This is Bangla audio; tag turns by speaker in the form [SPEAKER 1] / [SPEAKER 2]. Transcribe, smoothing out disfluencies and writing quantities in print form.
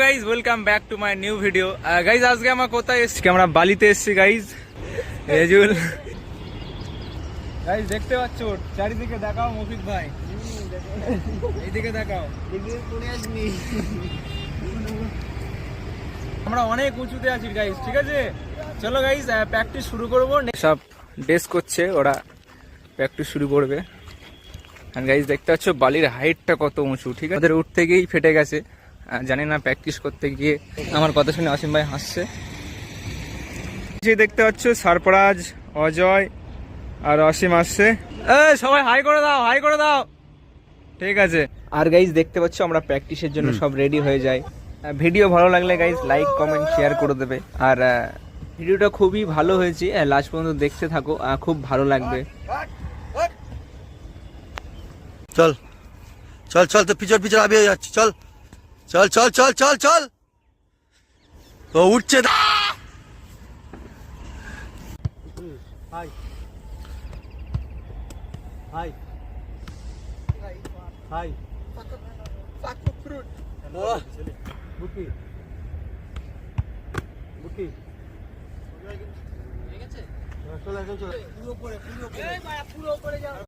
[SPEAKER 1] Guys welcome back to my new video. Guys আজকে আমরা কোথায় এসেছি? আমরা বালিতে এসেছি গাইজ। রেজুল গাইজ দেখতে পাচ্ছ, চারিদিকে দেখাও মফিদ ভাই, এইদিকে দেখাও। আমরা অনেক উঁচুতে আছি গাইজ, ঠিক আছে? চলো গাইজ প্র্যাকটিস শুরু করবো। সব ড্রেস করছে, ওরা প্র্যাকটিস শুরু করবে। আর গাইজ দেখতে পাচ্ছ বালির হাইটটা কত উঁচু, ঠিক আছে? ওদের উঠতে গিয়েই ফেটে গেছে, জানি না প্র্যাকটিস করতে গিয়ে। আমার কথা শুনে অসীম ভাই হাসছে। দেখতে পাচ্ছ সরফরাজ, অজয় আর অসীম আসছে। সবাই হাই করে দাও, হাই করে দাও, ঠিক আছে? আর গাইজ দেখতে পাচ্ছ আমরা প্র্যাকটিসের জন্য সব রেডি হয়ে যাই। ভিডিও ভালো লাগলে গাইজ লাইক কমেন্ট শেয়ার করে দেবে। আর ভিডিওটা খুবই ভালো হয়েছে, লাস্ট পর্যন্ত দেখতে থাকো, খুব ভালো লাগবে।
[SPEAKER 2] চল চল চল, তো পিছর পিছর আবি হয়ে যাচ্ছে। চল চল চল চল চল চল, ও উঠছে। হাই হাই হাই বুকি বুকি ঠিক আছে, চল একদম চল। পুরো করে পুরো করে